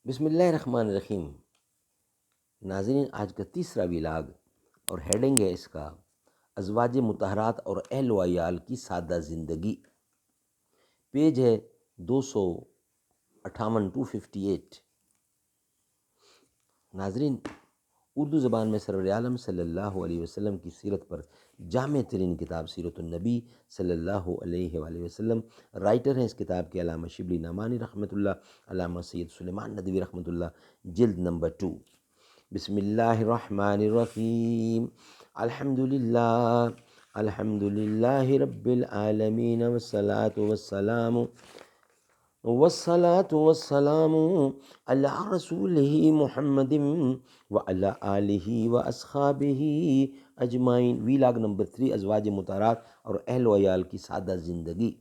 بسم اللہ الرحمن الرحیم۔ ناظرین، آج کا تیسرا ولاگ اور ہیڈنگ ہے اس کا ازواج مطہرات اور اہل و عیال کی سادہ زندگی۔ پیج ہے 258 258۔ ناظرین، اردو زبان میں سرور عالم صلی اللہ علیہ وسلم کی سیرت پر جامع ترین کتاب سیرت النبی صلی اللہ علیہ وآلہ وسلم۔ رائٹر ہیں اس کتاب کے علامہ شبلی نعمانی رحمۃ اللہ، علامہ سید سلیمان ندوی رحمۃ اللہ، جلد نمبر 2۔ بسم اللہ الرحمن الرحیم۔ الحمد للہ رب العالمین والصلاة والسلام علی رسولہ محمد وعلی آلہ واصحابہ اجمعین۔ ویلاگ نمبر 3، ازواج مطہرات اور اہل و عیال کی سادہ زندگی۔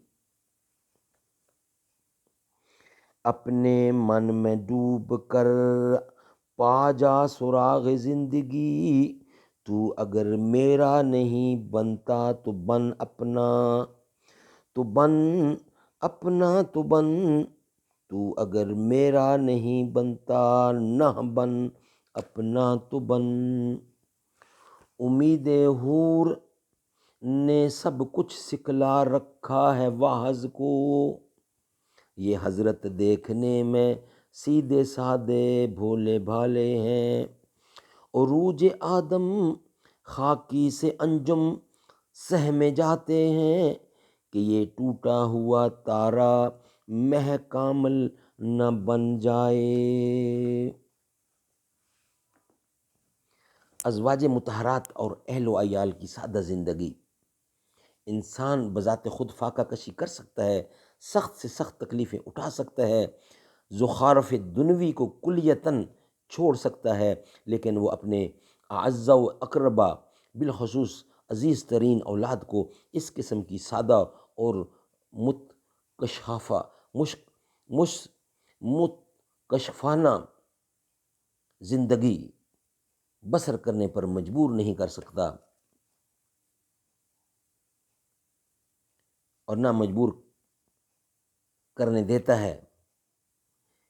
اپنے من میں ڈوب کر پا جا سراغ زندگی، تو اگر میرا نہیں بنتا تو بن اپنا، تو بن اپنا، تو بن، تو اگر میرا نہیں بنتا نہ بن اپنا، تو بن۔ امید حور نے سب کچھ سکھلا رکھا ہے واعظ کو، یہ حضرت دیکھنے میں سیدھے سادے بھولے بھالے ہیں۔ عروج آدم خاکی سے انجم سہمے جاتے ہیں، کہ یہ ٹوٹا ہوا تارا مہ کامل نہ بن جائے۔ ازواج مطہرات اور اہل و عیال کی سادہ زندگی۔ انسان بذات خود فاقہ کشی کر سکتا ہے، سخت سے سخت تکلیفیں اٹھا سکتا ہے، زخارف دنوی کو کلیتاً چھوڑ سکتا ہے، لیکن وہ اپنے اعزا و اقربا بالخصوص عزیز ترین اولاد کو اس قسم کی سادہ اور متکشفانہ زندگی بسر کرنے پر مجبور نہیں کر سکتا، اور نہ مجبور کرنے دیتا ہے۔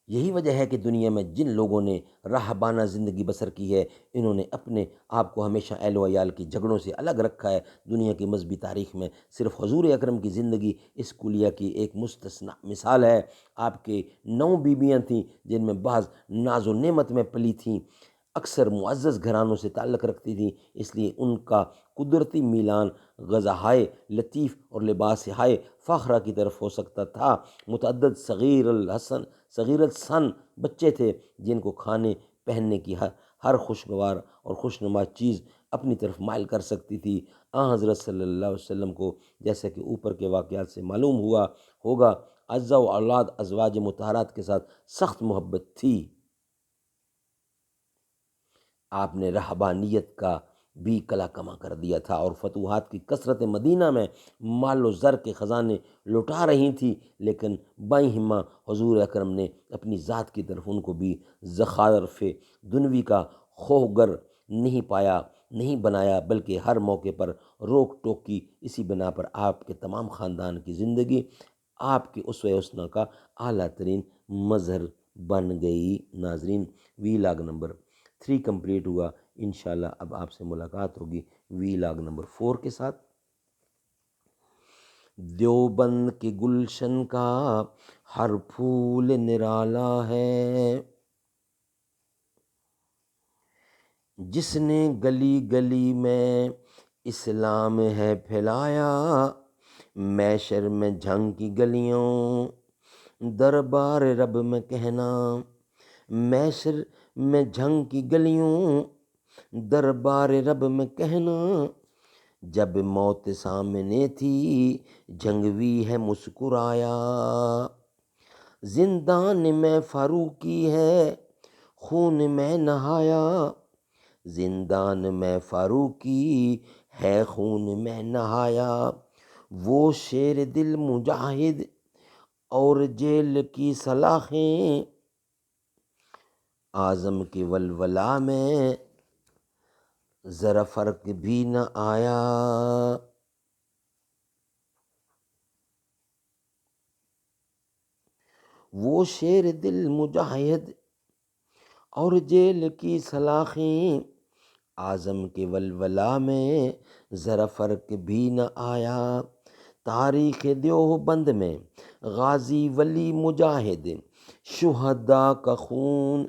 یہی وجہ ہے کہ دنیا میں جن لوگوں نے راہبانہ زندگی بسر کی ہے، انہوں نے اپنے آپ کو ہمیشہ اہل و عیال کی جھگڑوں سے الگ رکھا ہے۔ دنیا کی مذہبی تاریخ میں صرف حضور اکرم کی زندگی اس کلیہ کی ایک مستثنی مثال ہے۔ آپ کے 9 بیویاں تھیں، جن میں بعض ناز و نعمت میں پلی تھیں، اکثر معزز گھرانوں سے تعلق رکھتی تھیں، اس لیے ان کا قدرتی میلان غذاہائے لطیف اور لباس ہائے فاخرہ کی طرف ہو سکتا تھا۔ متعدد صغیر السن بچے تھے، جن کو کھانے پہننے کی ہر خوشگوار اور خوشنما چیز اپنی طرف مائل کر سکتی تھی۔ حضرت صلی اللہ علیہ وسلم کو، جیسا کہ اوپر کے واقعات سے معلوم ہوا ہوگا، اعزا و اولاد ازواج مطہرات کے ساتھ سخت محبت تھی۔ آپ نے رہبانیت کا بھی کلا کما کر دیا تھا، اور فتوحات کی کثرت مدینہ میں مال و زر کے خزانے لٹا رہی تھی، لیکن بائیں ہمہ حضور اکرم نے اپنی ذات کی طرف ان کو بھی زخارف دنوی کا خوگر نہیں بنایا، بلکہ ہر موقع پر روک ٹوک کی۔ اسی بنا پر آپ کے تمام خاندان کی زندگی آپ کے اسوہ حسنہ کا اعلیٰ ترین مظہر بن گئی۔ ناظرین، ویلاگ نمبر 3 کمپلیٹ ہوا۔ انشاءاللہ اب آپ سے ملاقات ہوگی ویلاگ نمبر 4 کے ساتھ۔ دیوبند کے گلشن کا ہر پھول نرالا ہے، جس نے گلی گلی میں اسلام ہے پھیلایا، میشر میں جھنکی گلیوں دربار رب میں کہنا، میشر میں جھنکی گلیوں دربار رب میں کہنا، جب موت سامنے تھی جھنگوی ہے مسکرایا، زندان میں فاروقی ہے خون میں نہایا، زندان میں فاروقی ہے خون میں نہایا، وہ شیر دل مجاہد اور جیل کی سلاخیں، اعظم کے ولولہ میں ذرا فرق بھی نہ آیا۔ وہ شیر دل مجاہد اور جیل کی سلاخیں اعظم کے ولولہ میں ذرا فرق بھی نہ آیا۔ تاریخ دیوبند میں غازی ولی مجاہد شہداء کا خون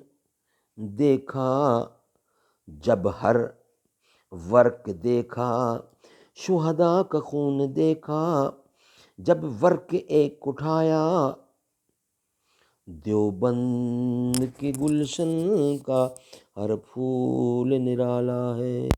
دیکھا جب ہر ورق دیکھا، شہداء کا خون دیکھا جب ورق ایک اٹھایا، دیوبند کے گلشن کا ہر پھول نرالا ہے۔